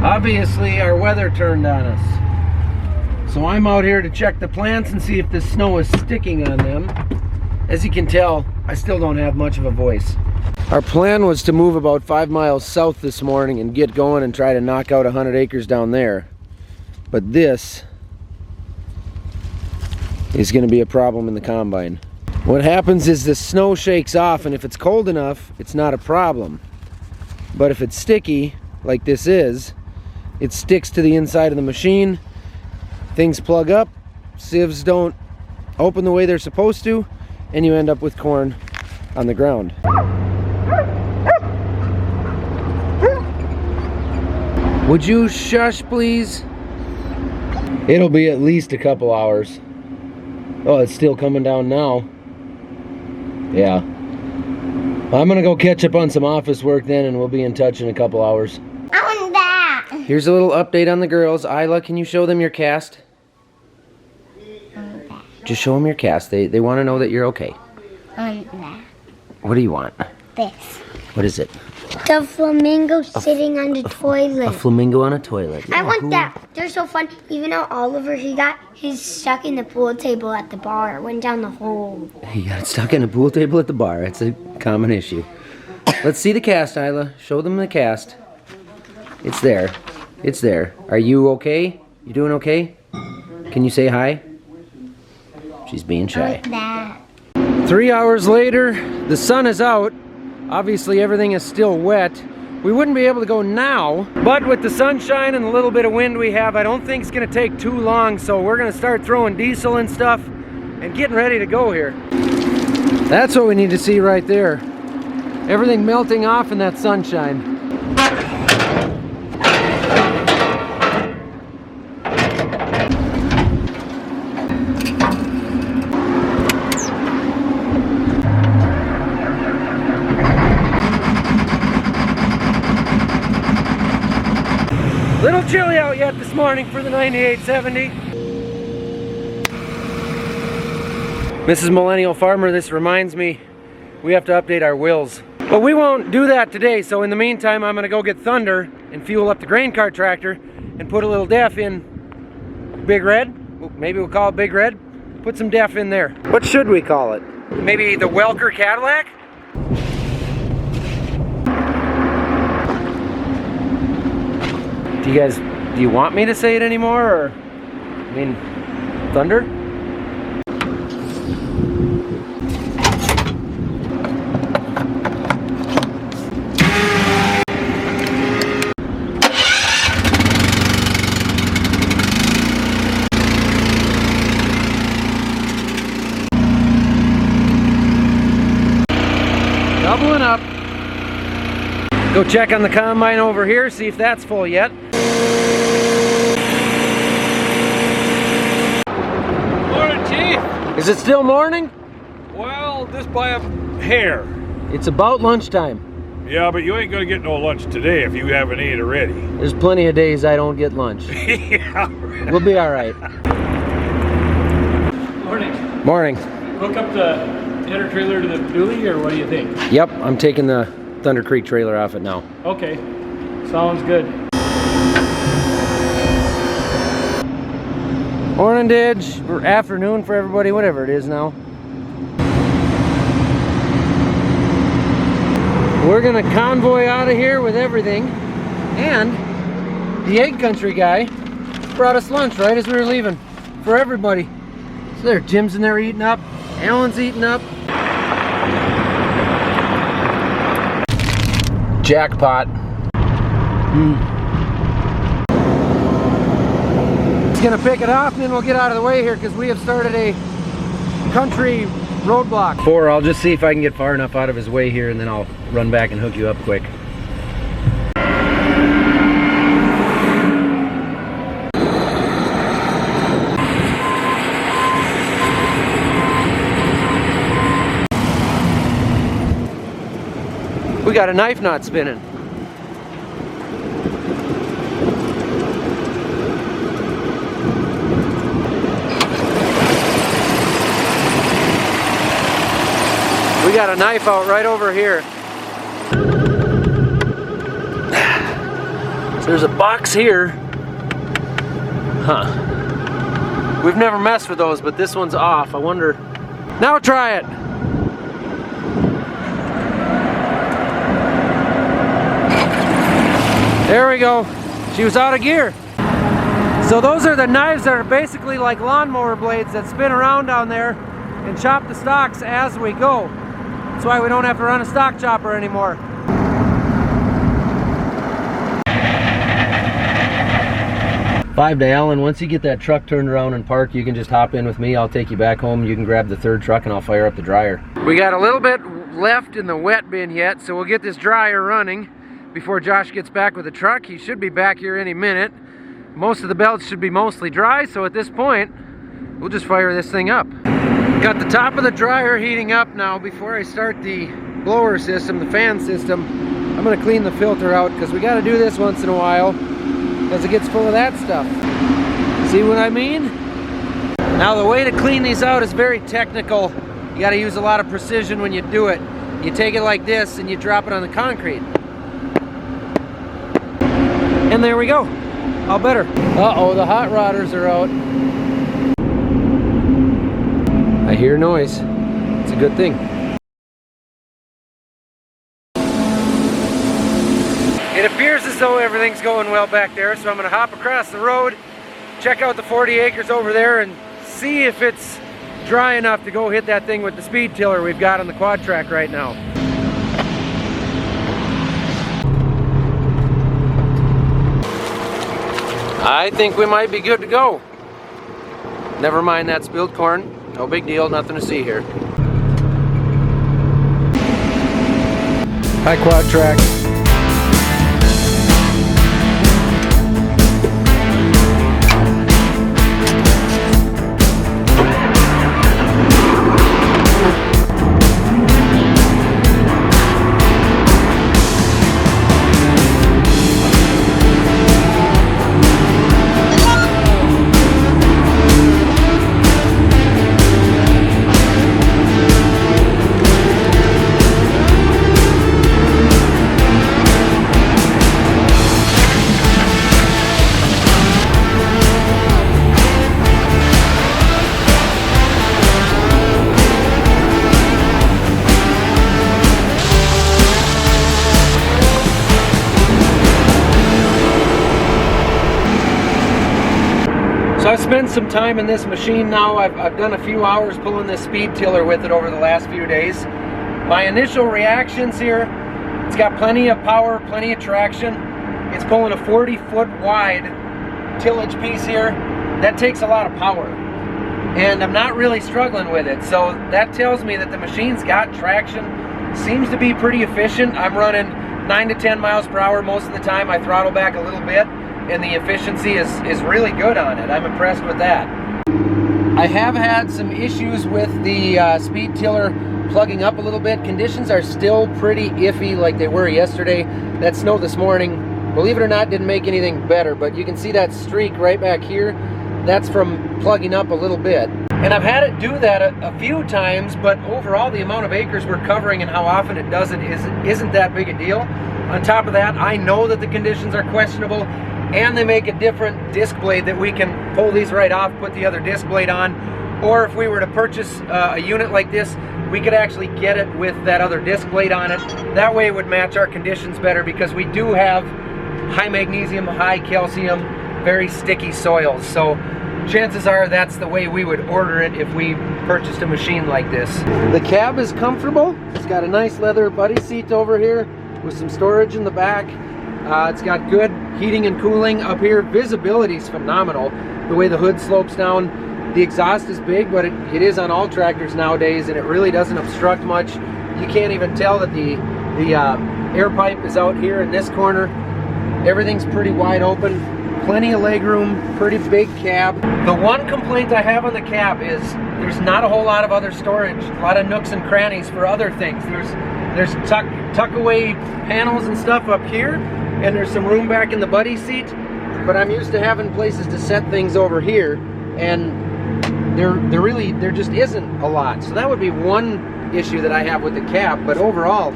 Obviously, our weather turned on us. So I'm out here to check the plants and see if the snow is sticking on them. As you can tell, I still don't have much of a voice. Our plan was to move about 5 miles south this morning and get going and try to knock out 100 acres down there. But this is going to be a problem in the combine. What happens is the snow shakes off, and if it's cold enough, it's not a problem. But if it's sticky, like this is, it sticks to the inside of the machine, things plug up, sieves don't open the way they're supposed to, and you end up with corn on the ground. Would you shush, please? It'll be at least a couple hours. Oh, it's still coming down now. Yeah. I'm gonna go catch up on some office work then, and we'll be in touch in a couple hours. I want that. Here's a little update on the girls. Isla, can you show them your cast? Just show them your cast. They want to know that you're okay. I want that. What do you want? This. What is it? The flamingo sitting on the toilet. A flamingo on a toilet. I want that. They're so fun. Even though Oliver, he's stuck in the pool table at the bar. It went down the hole. He got stuck in a pool table at the bar. It's a common issue. Let's see the cast, Isla. Show them the cast. It's there. It's there. Are you okay? You doing okay? Can you say hi? She's being shy. I want that. 3 hours later, the sun is out. Obviously everything is still wet. We wouldn't be able to go now, but with the sunshine and a little bit of wind we have, I don't think it's gonna take too long, so we're gonna start throwing diesel and stuff and getting ready to go here. That's what we need to see right there. Everything melting off in that sunshine. Little chilly out yet this morning for the 9870. Mrs. Millennial Farmer, this reminds me we have to update our wheels. But we won't do that today, so in the meantime I'm gonna go get Thunder and fuel up the grain cart tractor and put a little def in Big Red. Maybe we'll call it Big Red. Put some def in there. What should we call it? Maybe the Welker Cadillac? Do you want me to say it anymore, or, I mean, Thunder? Doubling up. Go check on the combine over here, see if that's full yet. Morning, Chief. Is it still morning? Well, just by a hair. It's about lunchtime. Yeah, but you ain't gonna get no lunch today if you haven't ate already. There's plenty of days I don't get lunch. Yeah. We'll be all right. Morning. Morning. Hook up the header trailer to the dually, or what do you think? Yep, I'm taking the Thunder Creek trailer off it now. Okay, sounds good. Morning, Didge, or afternoon for everybody, whatever it is now. We're gonna convoy out of here with everything, and the Egg Country guy brought us lunch right as we were leaving for everybody. So there, Jim's in there eating up, Alan's eating up. Jackpot. It's gonna pick it off and then we'll get out of the way here because we have started a country roadblock. Or I'll just see if I can get far enough out of his way here and then I'll run back and hook you up quick. We got a knife knot spinning. We got a knife out right over here. So there's a box here. Huh. We've never messed with those, but this one's off. I wonder. Now try it. There we go. She was out of gear. So those are the knives that are basically like lawnmower blades that spin around down there and chop the stalks as we go. That's why we don't have to run a stock chopper anymore. Five to Allen, once you get that truck turned around and parked, you can just hop in with me. I'll take you back home. You can grab the third truck and I'll fire up the dryer. We got a little bit left in the wet bin yet, so we'll get this dryer running before Josh gets back with the truck. He should be back here any minute. Most of the belts should be mostly dry, so at this point, we'll just fire this thing up. Got the top of the dryer heating up now. Before I start the blower system, the fan system, I'm gonna clean the filter out because we gotta do this once in a while because it gets full of that stuff. See what I mean? Now the way to clean these out is very technical. You gotta use a lot of precision when you do it. You take it like this and you drop it on the concrete. And there we go. All better. Uh-oh, the hot rodders are out. I hear noise. It's a good thing. It appears as though everything's going well back there, so I'm going to hop across the road, check out the 40 acres over there, and see if it's dry enough to go hit that thing with the speed tiller we've got on the Quadtrac right now. I think we might be good to go. Never mind that spilled corn. No big deal, nothing to see here. Hi, Quadtrac. So I've spent some time in this machine now. I've done a few hours pulling this speed tiller with it over the last few days. My initial reactions here, it's got plenty of power, plenty of traction. It's pulling a 40-foot wide tillage piece here. That takes a lot of power. And I'm not really struggling with it. So that tells me that the machine's got traction. Seems to be pretty efficient. I'm running 9 to 10 miles per hour most of the time. I throttle back a little bit, and the efficiency is really good on it. I'm impressed with that. I have had some issues with the speed tiller plugging up a little bit. Conditions are still pretty iffy like they were yesterday. That snow this morning, believe it or not, didn't make anything better, but you can see that streak right back here. That's from plugging up a little bit. And I've had it do that a few times, but overall the amount of acres we're covering and how often it does it isn't that big a deal. On top of that, I know that the conditions are questionable, and they make a different disc blade that we can pull these right off, put the other disc blade on, or if we were to purchase a unit like this, we could actually get it with that other disc blade on it. That way it would match our conditions better, because we do have high magnesium, high calcium, very sticky soils. So chances are that's the way we would order it if we purchased a machine like this. The cab is comfortable. It's got a nice leather buddy seat over here with some storage in the back. It's got good heating and cooling up here. Visibility is phenomenal. The way the hood slopes down. The exhaust is big, but it is on all tractors nowadays, and it really doesn't obstruct much. You can't even tell that the air pipe is out here in this corner. Everything's pretty wide open. Plenty of leg room, pretty big cab. The one complaint I have on the cab is there's not a whole lot of other storage, a lot of nooks and crannies for other things. There's tuck away panels and stuff up here, and there's some room back in the buddy seat, but I'm used to having places to set things over here, and there just isn't a lot. So that would be one issue that I have with the cap. But overall,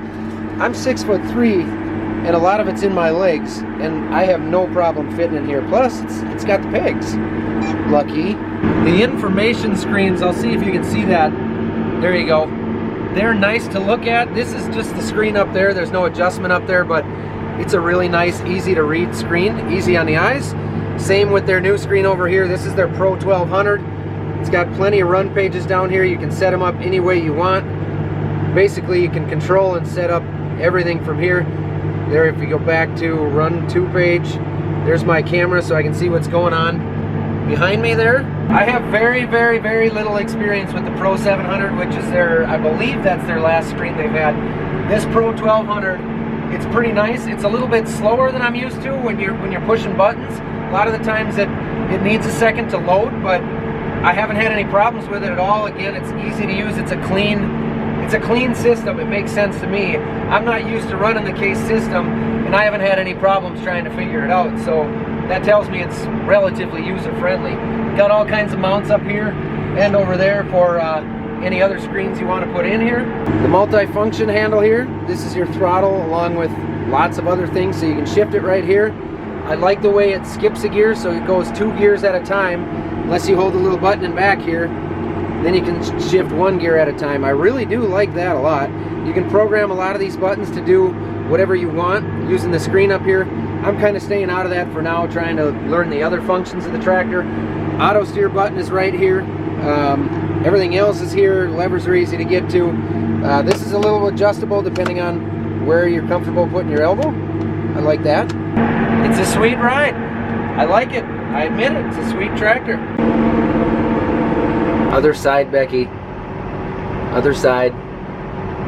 I'm 6'3", and a lot of it's in my legs, and I have no problem fitting in here. Plus, it's got the pegs. Lucky. The information screens, I'll see if you can see that. There you go. They're nice to look at. This is just the screen up there. There's no adjustment up there, but it's a really nice, easy to read screen, easy on the eyes. Same with their new screen over here. This is their Pro 1200. It's got plenty of run pages down here. You can set them up any way you want. Basically, you can control and set up everything from here. There, if you go back to run 2 page, there's my camera so I can see what's going on behind me there. I have very, very, very little experience with the Pro 700, which is their, I believe that's their last screen they've had. This Pro 1200, it's pretty nice. It's a little bit slower than I'm used to when you're pushing buttons. A lot of the times it needs a second to load, but I haven't had any problems with it at all. Again, it's easy to use. It's a clean system. It makes sense to me. I'm not used to running the case system, and I haven't had any problems trying to figure it out. So that tells me it's relatively user-friendly. Got all kinds of mounts up here and over there for any other screens you want to put in here. The multi-function handle here. This is your throttle along with lots of other things, so you can shift it right here. I like the way it skips a gear, so it goes 2 gears at a time, unless you hold the little button in back here. Then you can shift 1 gear at a time. I really do like that a lot. You can program a lot of these buttons to do whatever you want using the screen up here. I'm kind of staying out of that for now, trying to learn the other functions of the tractor. Auto steer button is right here. Everything else is here. Levers are easy to get to. This is a little adjustable depending on where you're comfortable putting your elbow. I like that. It's a sweet ride. I like it. I admit it. It's a sweet tractor. Other side, Becky. Other side.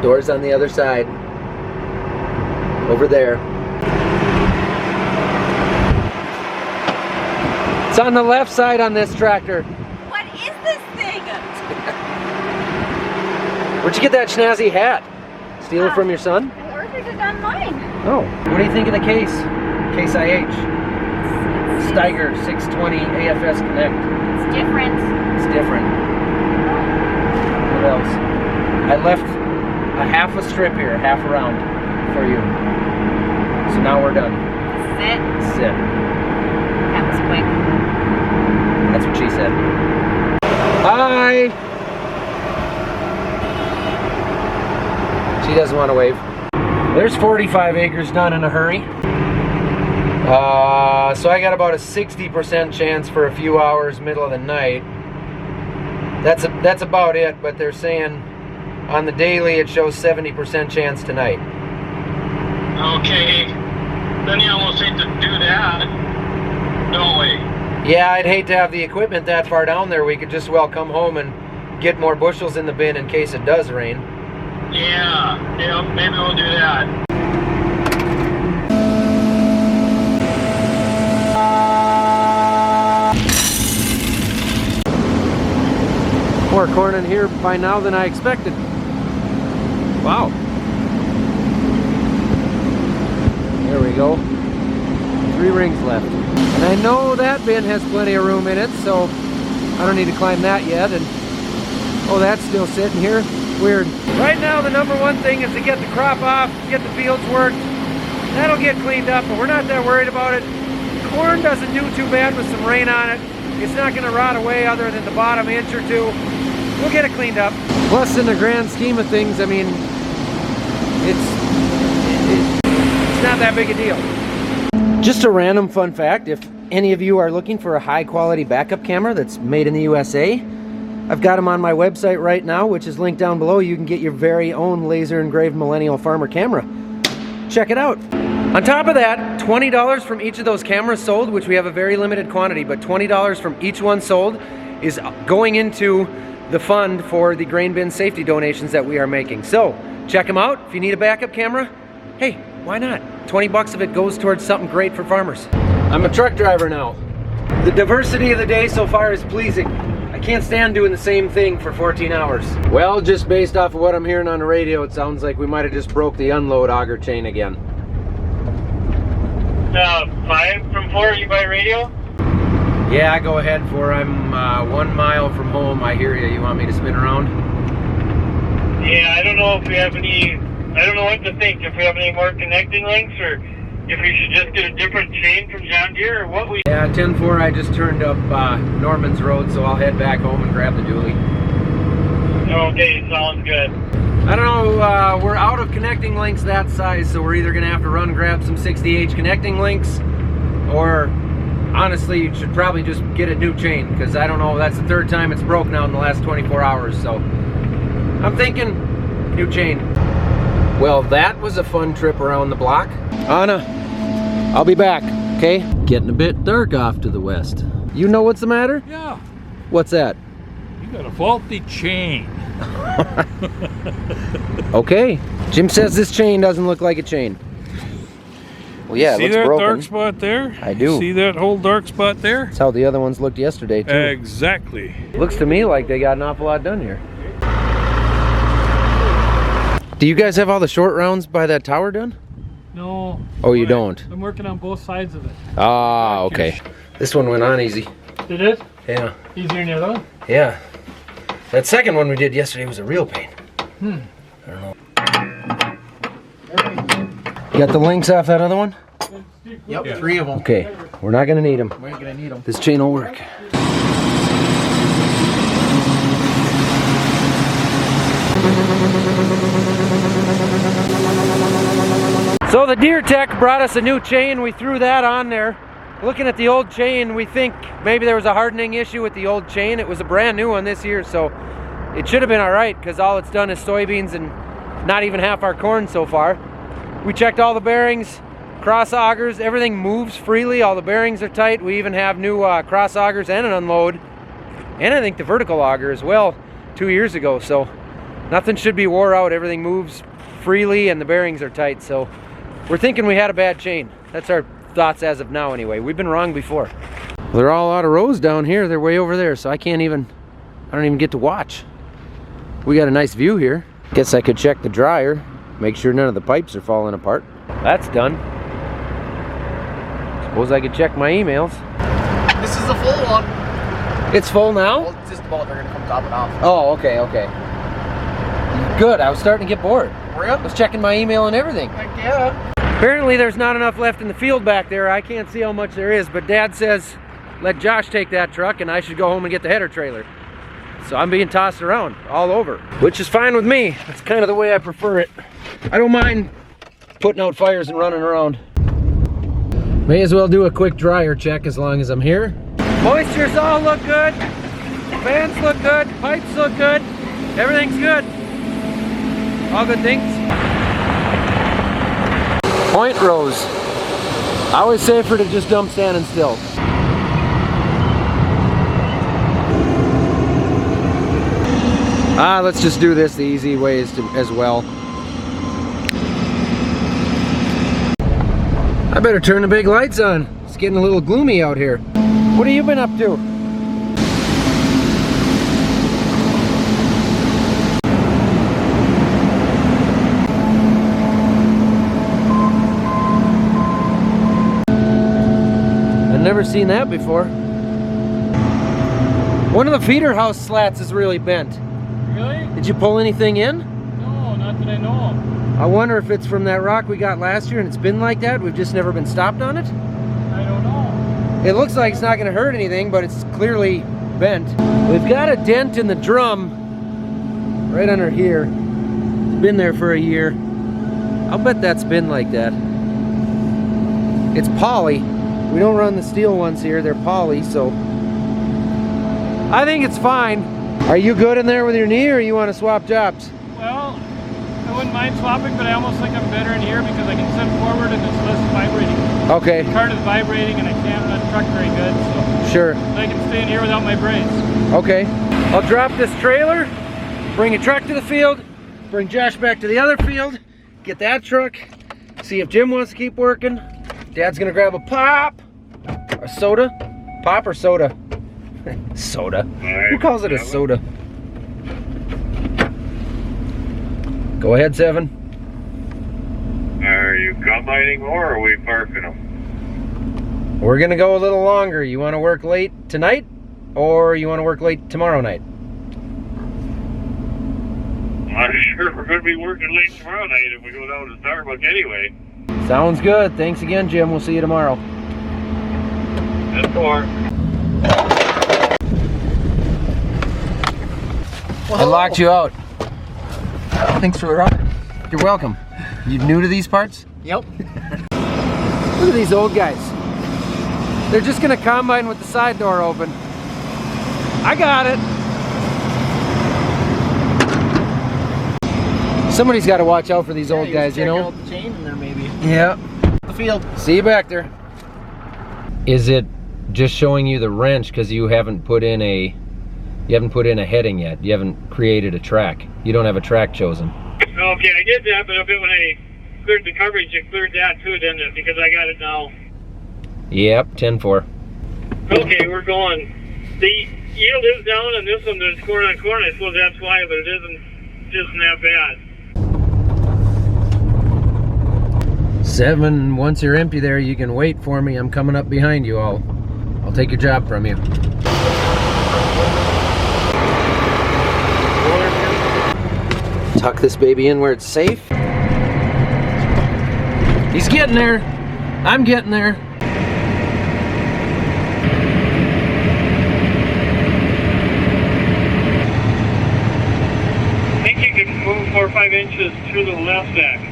Doors on the other side. Over there. It's on the left side on this tractor. What is this thing? Where'd you get that snazzy hat? Steal it from your son? I ordered it online. Oh. What do you think of the case? Case IH. Steiger 620 AFS Connect. It's different. It's different. What else? I left a half a strip here, half a round for you. So now we're done. This is it? Sit. That was quick. That's what she said. Hi! She doesn't want to wave. There's 45 acres done in a hurry. So I got about a 60% chance for a few hours middle of the night. That's about it, but they're saying on the daily it shows 70% chance tonight. Okay, then you almost hate to do that, don't we? Yeah, I'd hate to have the equipment that far down there. We could just well come home and get more bushels in the bin in case it does rain. Yeah, maybe we'll do that. More corn in here by now than I expected. Wow. There we go. 3 rings left. And I know that bin has plenty of room in it, so I don't need to climb that yet. And oh, that's still sitting here. Weird. Right now the number one thing is to get the crop off, get the fields worked. That'll get cleaned up, but we're not that worried about it. Corn doesn't do too bad with some rain on it. It's not going to rot away other than the bottom inch or two. We'll get it cleaned up. Plus, in the grand scheme of things, I mean, it's not that big a deal. Just a random fun fact, if any of you are looking for a high quality backup camera that's made in the USA, I've got them on my website right now, which is linked down below. You can get your very own laser engraved Millennial farmer camera. Check it out. On top of that, $20 from each of those cameras sold, which we have a very limited quantity, but $20 from each one sold is going into the fund for the grain bin safety donations that we are making. So check them out. If you need a backup camera, hey, why not? 20 bucks of it goes towards something great for farmers. I'm a truck driver now. The diversity of the day so far is pleasing. I can't stand doing the same thing for 14 hours. Well, just based off of what I'm hearing on the radio, it sounds like we might have just broke the unload auger chain again. 5 from 4, you by radio? Yeah, I go ahead for I'm 1 mile from home. I hear you. You want me to spin around? Yeah, I don't know if we have any, I don't know what to think. If we have any more connecting links or if we should just get a different chain from John Deere or what we... Yeah, 10-4, I just turned up Norman's Road, so I'll head back home and grab the dually. Okay, sounds good. I don't know, we're out of connecting links that size, so we're either gonna have to run grab some 60H connecting links, or honestly, you should probably just get a new chain, because I don't know, that's the 3rd time it's broke now in the last 24 hours, so I'm thinking new chain. Well, that was a fun trip around the block. Anna, I'll be back, okay? Getting a bit dark off to the west. You know what's the matter? Yeah. What's that? You got a faulty chain. Okay. Jim says this chain doesn't look like a chain. Well, yeah, it looks broken. See that dark spot there? I do. See that whole dark spot there? That's how the other ones looked yesterday, too. Exactly. Looks to me like they got an awful lot done here. Do you guys have all the short rounds by that tower done? No. Oh, you don't? I'm working on both sides of it. Ah, okay. This one went on easy. Did it? Yeah. Easier than the other one? Yeah. That second one we did yesterday was a real pain. I don't know. You got the links off that other one? Yep, 3 of them. Okay, we're not gonna need them. We're gonna need them. This chain will work. So the Deere Tech brought us a new chain. We threw that on there. Looking at the old chain, we think maybe there was a hardening issue with the old chain. It was a brand new one this year, so it should have been all right, because all it's done is soybeans and not even half our corn so far. We checked all the bearings, cross augers, everything moves freely, all the bearings are tight. We even have new cross augers and an unload, and I think the vertical auger as well 2 years ago, so nothing should be wore out. Everything moves freely and the bearings are tight, so we're thinking we had a bad chain. That's our thoughts as of now anyway. We've been wrong before. They're all out of rows down here. They're way over there, so I don't even get to watch. We got a nice view here. Guess I could check the dryer, make sure none of the pipes are falling apart. That's done. Suppose I could check my emails. This is the full one. It's full now? Well, it's just about they're gonna come top it off. Oh, okay, okay. Good, I was starting to get bored. Really? I was checking my email and everything. Heck yeah. Apparently there's not enough left in the field back there. I can't see how much there is, but Dad says let Josh take that truck and I should go home and get the header trailer. So I'm being tossed around all over, which is fine with me. That's kind of the way I prefer it. I don't mind putting out fires and running around. May as well do a quick dryer check as long as I'm here. Moistures all look good. Fans look good. Pipes look good. Everything's good. All good things. Point rows. Always safer to just dump standing still. Let's just do this the easy way as well. I better turn the big lights on. It's getting a little gloomy out here. What have you been up to? I've never seen that before. One of the feeder house slats is really bent. Really? Did you pull anything in? No, not that I know of. I wonder if it's from that rock we got last year and it's been like that. We've just never been stopped on it. I don't know. It looks like it's not going to hurt anything, but it's clearly bent. We've got a dent in the drum right under here. It's been there for a year. I'll bet that's been like that. It's poly. We don't run the steel ones here. They're poly, so I think it's fine. Are you good in there with your knee, or you want to swap jobs? Well, I wouldn't mind swapping, but I almost think I'm better in here because I can sit forward and it's less vibrating. Okay. The cart is vibrating and I can't run truck very good, so Sure. I can stay in here without my brace. Okay. I'll drop this trailer, bring a truck to the field, bring Josh back to the other field, get that truck, see if Jim wants to keep working. Dad's gonna grab a pop, a soda. Pop or soda? Soda. Who calls it a soda? Go ahead, Seven. Are you combining more or are we parking them? We're gonna go a little longer. You wanna work late tonight, or you wanna work late tomorrow night? I'm sure we're going to be working late tomorrow night if we go down to Starbucks anyway. Sounds good. Thanks again, Jim. We'll see you tomorrow. That's far. I locked you out. Thanks for the ride. You're welcome. You new to these parts? Yep. Look at these old guys. They're just gonna combine with the side door open. I got it. Somebody's got to watch out for these old guys, you know? Out the chain in there, maybe. Yeah. The field. See you back there. Is it just showing you the wrench because you haven't put in a heading yet? You haven't created a track. You don't have a track chosen. Okay, I did that, but a bit when I cleared the coverage, it cleared that too, didn't it? Because I got it now. Yep, 10-4. Okay, we're going. The yield is down on this one, there's corner on corner. I suppose that's why, but it isn't that bad. 7, once you're empty there, you can wait for me. I'm coming up behind you. I'll take your job from you. Tuck this baby in where it's safe. He's getting there. I'm getting there. I think you can move 4 or 5 inches to the left back.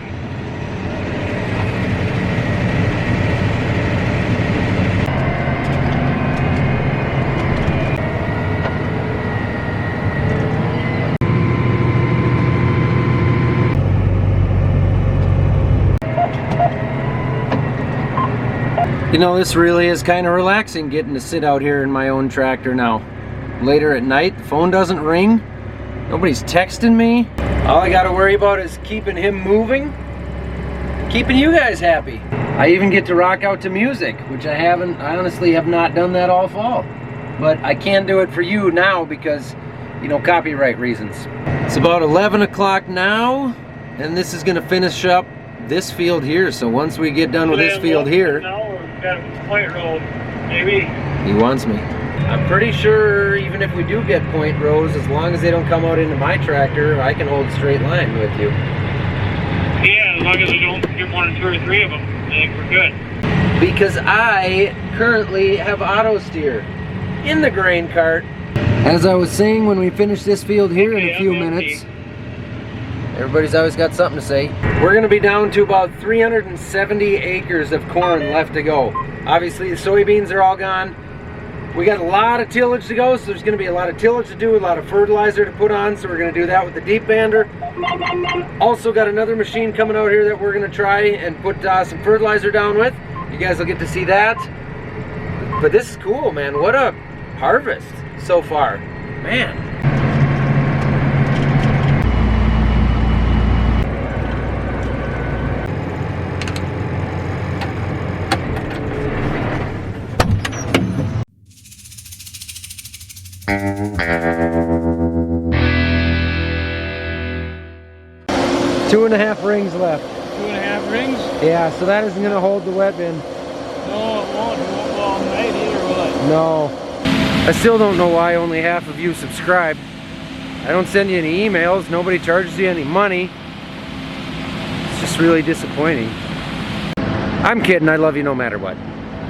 You know, this really is kind of relaxing getting to sit out here in my own tractor now. Later at night, the phone doesn't ring. Nobody's texting me. All I gotta worry about is keeping him moving, keeping you guys happy. I even get to rock out to music, which I honestly have not done that all fall. But I can do it for you now because, you know, copyright reasons. It's about 11 o'clock now, and this is gonna finish up this field here. So once we get done with this field here, Got point road, maybe. he wants me. I'm pretty sure even if we do get point rows, as long as they don't come out into my tractor, I can hold a straight line with you. Yeah, as long as we don't get more than 2 or 3 of them, I think we're good. Because I currently have auto steer in the grain cart. As I was saying, when we finish this field here in a few minutes, everybody's always got something to say. We're gonna be down to about 370 acres of corn left to go. Obviously the soybeans are all gone. We got a lot of tillage to go, so there's gonna be a lot of tillage to do, a lot of fertilizer to put on, so we're gonna do that with the deep bander. Also got another machine coming out here that we're gonna try and put some fertilizer down with. You guys will get to see that. But this is cool, man. What a harvest so far. Man. 2.5 rings left. 2.5 rings? Yeah, so that isn't gonna hold the wet bin. No, it won't. It won't go all night either, will it? No. I still don't know why only half of you subscribe. I don't send you any emails. Nobody charges you any money. It's just really disappointing. I'm kidding. I love you no matter what.